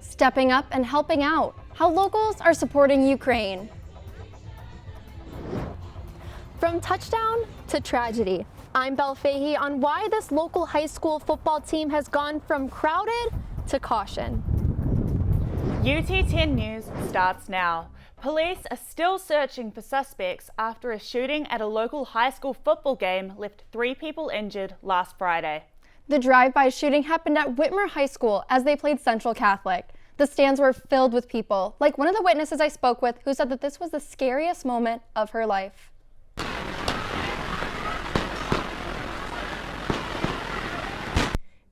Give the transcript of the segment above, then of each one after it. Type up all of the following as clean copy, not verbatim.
Stepping up and helping out. How locals are supporting Ukraine. From touchdown to tragedy, I'm Belle Fahey on why this local high school football team has gone from crowded to caution. UT10 News starts now. Police are still searching for suspects after a shooting at a local high school football game left 3 people injured last Friday. The drive-by shooting happened at Whitmer High School as they played Central Catholic. The stands were filled with people, like one of the witnesses I spoke with who said that this was the scariest moment of her life.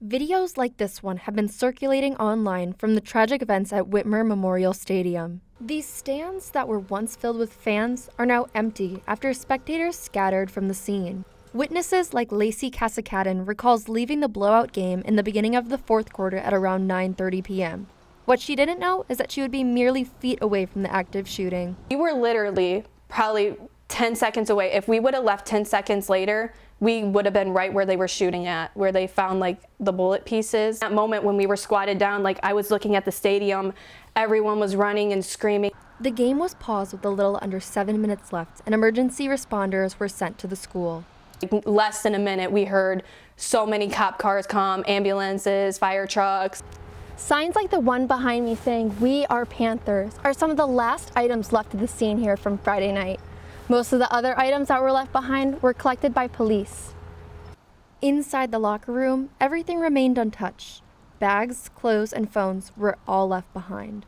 Videos like this one have been circulating online from the tragic events at Whitmer Memorial Stadium. These stands that were once filled with fans are now empty after spectators scattered from the scene. Witnesses like Lacey Casacadden recalls leaving the blowout game in the beginning of the fourth quarter at around 9:30 p.m. What she didn't know is that she would be merely feet away from the active shooting. We were literally probably 10 seconds away. If we would have left 10 seconds later, we would have been right where they were shooting at, where they found like the bullet pieces. That moment when we were squatted down, like I was looking at the stadium, everyone was running and screaming. The game was paused with a little under 7 minutes left, and emergency responders were sent to the school. Less than a minute, we heard so many cop cars come, ambulances, fire trucks. Signs like the one behind me saying, "We are Panthers," are some of the last items left at the scene here from Friday night. Most of the other items that were left behind were collected by police. Inside the locker room, everything remained untouched. Bags, clothes, and phones were all left behind.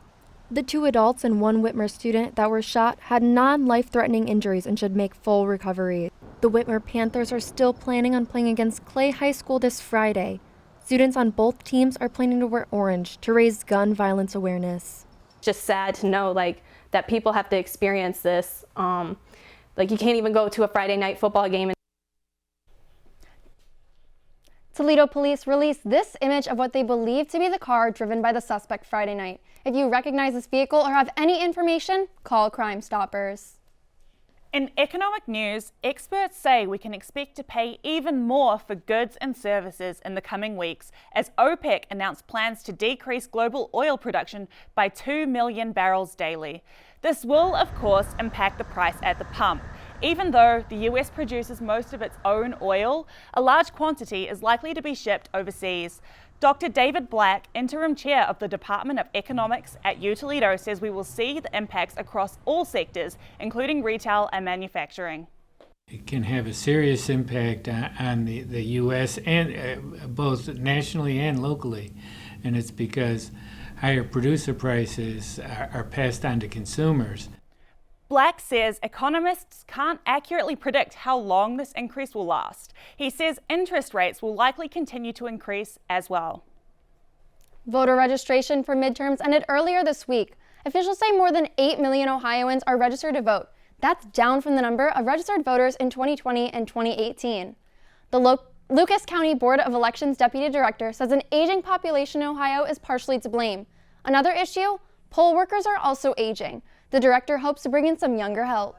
The 2 adults and 1 Whitmer student that were shot had non-life-threatening injuries and should make full recovery. The Whitmer Panthers are still planning on playing against Clay High School this Friday. Students on both teams are planning to wear orange to raise gun violence awareness. Just sad to know like that people have to experience this. Like you can't even go to a Friday night football game. Toledo police released this image of what they believe to be the car driven by the suspect Friday night. If you recognize this vehicle or have any information, call Crime Stoppers. In economic news, experts say we can expect to pay even more for goods and services in the coming weeks as OPEC announced plans to decrease global oil production by 2 million barrels daily. This will, of course, impact the price at the pump. Even though the US produces most of its own oil, a large quantity is likely to be shipped overseas. Dr. David Black, interim chair of the Department of Economics at Toledo, says we will see the impacts across all sectors, including retail and manufacturing. It can have a serious impact on the U.S. and both nationally and locally, and it's because higher producer prices are passed on to consumers. Black says economists can't accurately predict how long this increase will last. He says interest rates will likely continue to increase as well. Voter registration for midterms ended earlier this week. Officials say more than 8 million Ohioans are registered to vote. That's down from the number of registered voters in 2020 and 2018. The Lucas County Board of Elections Deputy Director says an aging population in Ohio is partially to blame. Another issue, poll workers are also aging. The director hopes to bring in some younger help.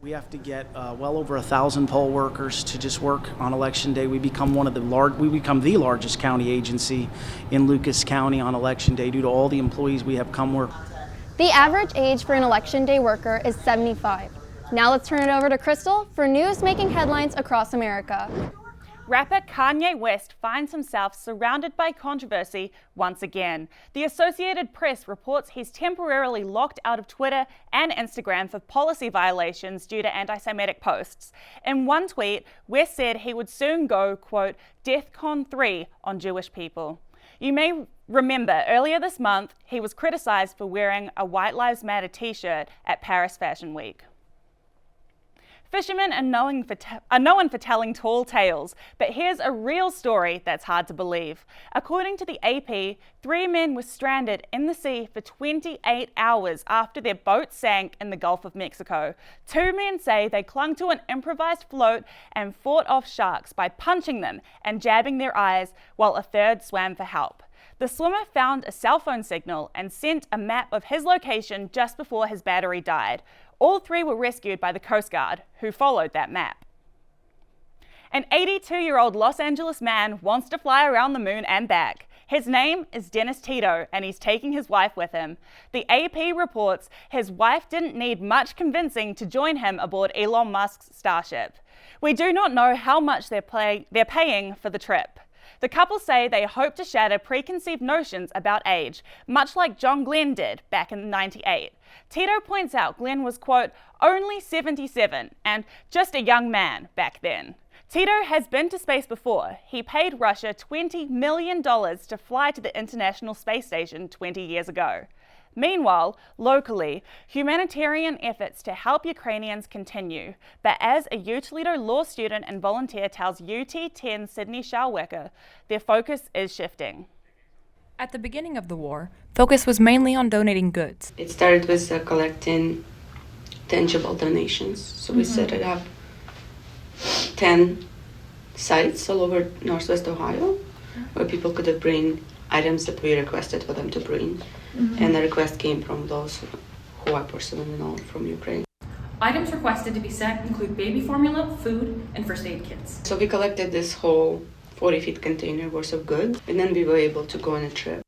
We have to get well over 1,000 poll workers to just work on election day. We become the largest county agency in Lucas County on election day due to all the employees we have come work. The average age for an election day worker is 75. Now let's turn it over to Crystal for news making headlines across America. Rapper Kanye West finds himself surrounded by controversy once again. The Associated Press reports he's temporarily locked out of Twitter and Instagram for policy violations due to anti-Semitic posts. In one tweet, West said he would soon go, quote, DEFCON 3 on Jewish people. You may remember earlier this month, he was criticized for wearing a White Lives Matter t-shirt at Paris Fashion Week. Fishermen are known for telling tall tales, but here's a real story that's hard to believe. According to the AP, 3 men were stranded in the sea for 28 hours after their boat sank in the Gulf of Mexico. 2 men say they clung to an improvised float and fought off sharks by punching them and jabbing their eyes, while a third swam for help. The swimmer found a cell phone signal and sent a map of his location just before his battery died. All 3 were rescued by the Coast Guard, who followed that map. An 82-year-old Los Angeles man wants to fly around the moon and back. His name is Dennis Tito, and he's taking his wife with him. The AP reports his wife didn't need much convincing to join him aboard Elon Musk's Starship. We do not know how much they're paying for the trip. The couple say they hope to shatter preconceived notions about age, much like John Glenn did back in '98. Tito points out Glenn was, quote, only 77 and just a young man back then. Tito has been to space before. He paid Russia $20 million to fly to the International Space Station 20 years ago. Meanwhile, locally, humanitarian efforts to help Ukrainians continue, but as a Toledo law student and volunteer tells UT10 Sydney Schauwecker, their focus is shifting. At the beginning of the war, focus was mainly on donating goods. It started with collecting tangible donations. So we set it up 10 sites all over Northwest Ohio where people could bring items that we requested for them to bring. And the request came from those who I personally know from Ukraine. Items requested to be sent include baby formula, food, and first aid kits. So we collected this whole 40-foot container worth of goods, and then we were able to go on a trip.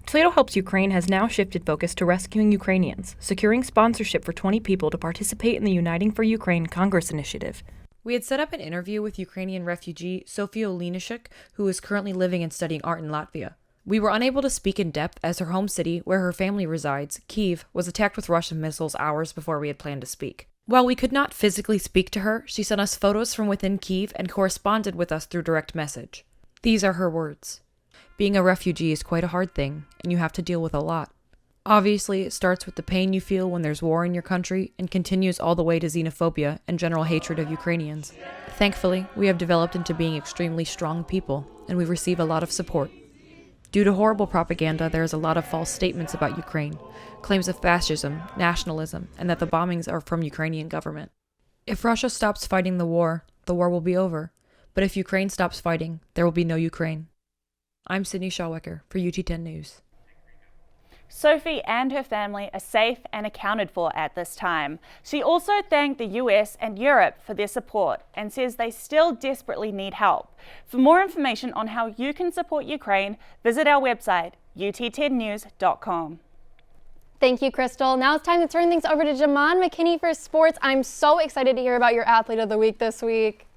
Toledo Helps Ukraine has now shifted focus to rescuing Ukrainians, securing sponsorship for 20 people to participate in the Uniting for Ukraine Congress initiative. We had set up an interview with Ukrainian refugee Sofia Olenishuk, who is currently living and studying art in Latvia. We were unable to speak in depth as her home city, where her family resides, Kyiv, was attacked with Russian missiles hours before we had planned to speak. While we could not physically speak to her, she sent us photos from within Kyiv and corresponded with us through direct message. These are her words. Being a refugee is quite a hard thing, and you have to deal with a lot. Obviously, it starts with the pain you feel when there's war in your country and continues all the way to xenophobia and general hatred of Ukrainians. Thankfully, we have developed into being extremely strong people, and we receive a lot of support. Due to horrible propaganda, there is a lot of false statements about Ukraine, claims of fascism, nationalism, and that the bombings are from Ukrainian government. If Russia stops fighting the war will be over. But if Ukraine stops fighting, there will be no Ukraine. I'm Sydney Schauwecker for UT10 News. Sophie and her family are safe and accounted for at this time. She also thanked the US and Europe for their support and says they still desperately need help. For more information on how you can support Ukraine, visit our website, ut10news.com. Thank you, Crystal. Now it's time to turn things over to Jaman McKinney for sports. I'm so excited to hear about your athlete of the week this week.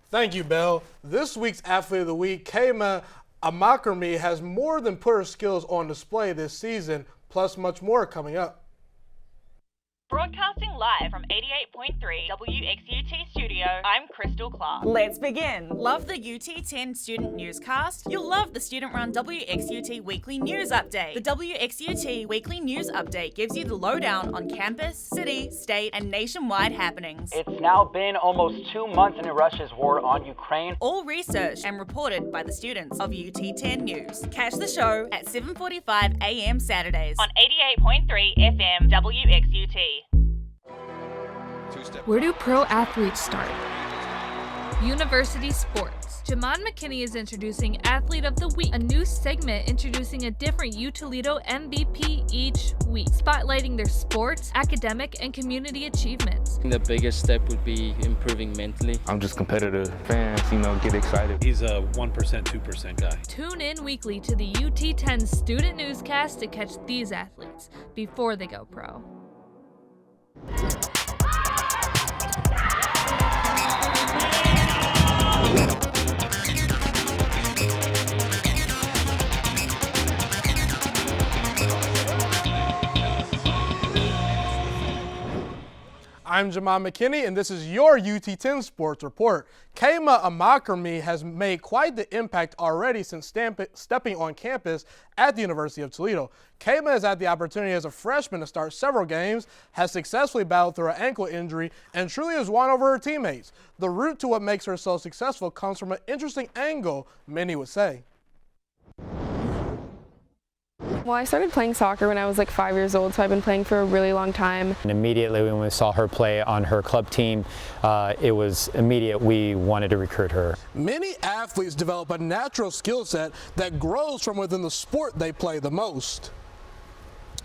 Thank you, Belle. This week's athlete of the week, Kayma Amakrami, has more than put her skills on display this season, plus much more coming up. Broadcasting live from 88.3 WXUT Studio, I'm Crystal Clark. Let's begin. Love the UT10 student newscast? You'll love the student-run WXUT Weekly News Update. The WXUT Weekly News Update gives you the lowdown on campus, city, state, and nationwide happenings. It's now been almost 2 months into Russia's war on Ukraine. All researched and reported by the students of UT10 News. Catch the show at 7:45 a.m. Saturdays on 88.3 FM WXUT. Where do pro athletes start? University sports. Jaman McKinney is introducing Athlete of the Week, a new segment introducing a different Toledo MVP each week, spotlighting their sports, academic, and community achievements. The biggest step would be improving mentally. I'm just competitive. Fans, get excited. He's a 1%, 2% guy. Tune in weekly to the UT10 student newscast to catch these athletes before they go pro. I'm Jaman McKinney, and this is your UT10 Sports Report. Kayma Amakrami has made quite the impact already since stepping on campus at the University of Toledo. Kayma has had the opportunity as a freshman to start several games, has successfully battled through an ankle injury, and truly has won over her teammates. The root to what makes her so successful comes from an interesting angle, many would say. Well, I started playing soccer when I was like 5 years old, so I've been playing for a really long time. And immediately when we saw her play on her club team, it was immediate. We wanted to recruit her. Many athletes develop a natural skill set that grows from within the sport they play the most.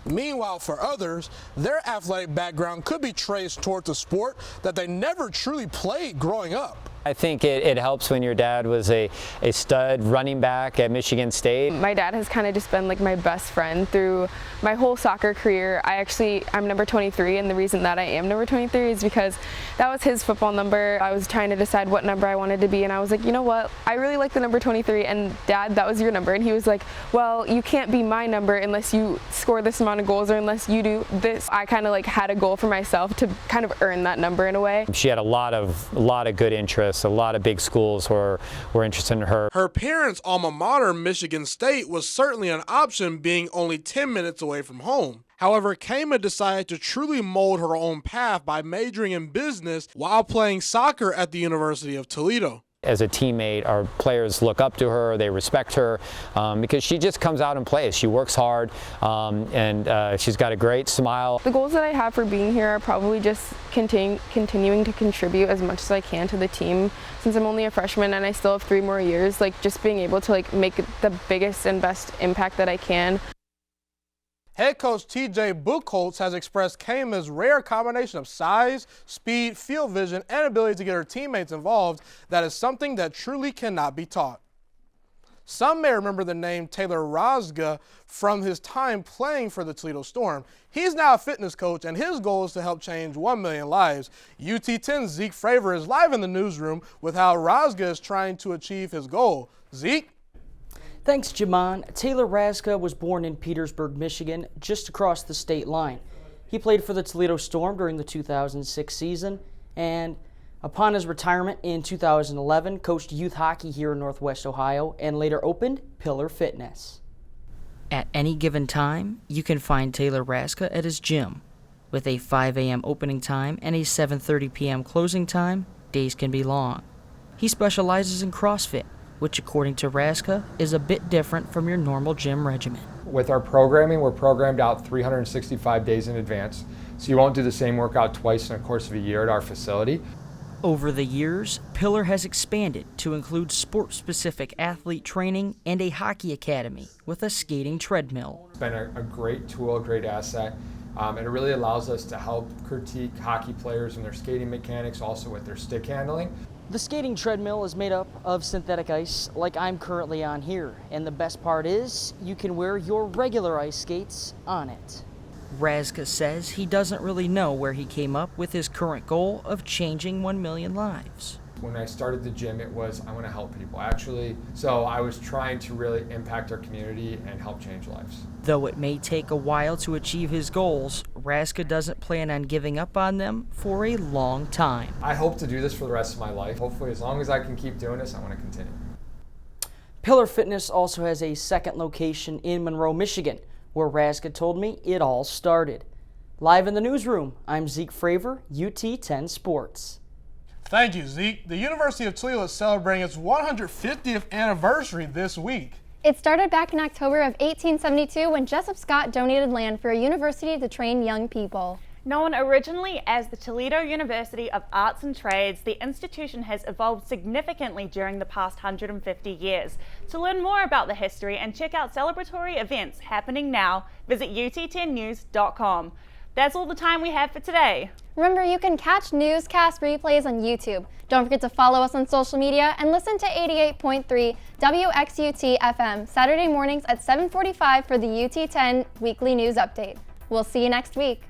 Meanwhile, for others, their athletic background could be traced towards a sport that they never truly played growing up. I think it helps when your dad was a stud running back at Michigan State. My dad has kind of just been like my best friend through my whole soccer career. I'm number 23, and the reason that I am number 23 is because that was his football number. I was trying to decide what number I wanted to be, and I was like, you know what, I really like the number 23, and Dad, that was your number. And he was like, well, you can't be my number unless you score this amount of goals or unless you do this. I kind of like had a goal for myself to kind of earn that number in a way. She had a lot of good interests. A lot of big schools were interested in her. Her parents' alma mater, Michigan State, was certainly an option, being only 10 minutes away from home. However, Kayma decided to truly mold her own path by majoring in business while playing soccer at the University of Toledo. As a teammate, our players look up to her, they respect her, because she just comes out and plays. She works hard, and she's got a great smile. The goals that I have for being here are probably just continuing to contribute as much as I can to the team. Since I'm only a freshman and I still have 3 more years, like just being able to like make the biggest and best impact that I can. Head coach TJ Buchholz has expressed Kayma's rare combination of size, speed, field vision, and ability to get her teammates involved that is something that truly cannot be taught. Some may remember the name Taylor Razga from his time playing for the Toledo Storm. He's now a fitness coach, and his goal is to help change 1 million lives. UT10's Zeke Fravor is live in the newsroom with how Razga is trying to achieve his goal. Zeke? Thanks, Jamon. Taylor Razga was born in Petersburg, Michigan, just across the state line. He played for the Toledo Storm during the 2006 season, and upon his retirement in 2011, coached youth hockey here in Northwest Ohio and later opened Pillar Fitness. At any given time, you can find Taylor Razga at his gym. With a 5 a.m. opening time and a 7:30 p.m. closing time, days can be long. He specializes in CrossFit, which according to Razga is a bit different from your normal gym regimen. With our programming, we're programmed out 365 days in advance, so you won't do the same workout twice in the course of a year at our facility. Over the years, Pillar has expanded to include sport-specific athlete training and a hockey academy with a skating treadmill. It's been a great tool, a great asset, and it really allows us to help critique hockey players and their skating mechanics, also with their stick handling. The skating treadmill is made up of synthetic ice like I'm currently on here, and the best part is you can wear your regular ice skates on it. Razga says he doesn't really know where he came up with his current goal of changing 1 million lives. When I started the gym, it was, I want to help people, actually. So I was trying to really impact our community and help change lives. Though it may take a while to achieve his goals, Razga doesn't plan on giving up on them for a long time. I hope to do this for the rest of my life. Hopefully, as long as I can keep doing this, I want to continue. Pillar Fitness also has a second location in Monroe, Michigan, where Razga told me it all started. Live in the newsroom, I'm Zeke Fravor, UT10 Sports. Thank you, Zeke. The University of Toledo is celebrating its 150th anniversary this week. It started back in October of 1872 when Jessup Scott donated land for a university to train young people. Known originally as the Toledo University of Arts and Trades, the institution has evolved significantly during the past 150 years. To learn more about the history and check out celebratory events happening now, visit ut10news.com. That's all the time we have for today. Remember, you can catch newscast replays on YouTube. Don't forget to follow us on social media and listen to 88.3 WXUT FM Saturday mornings at 7:45 for the UT10 Weekly News Update. We'll see you next week.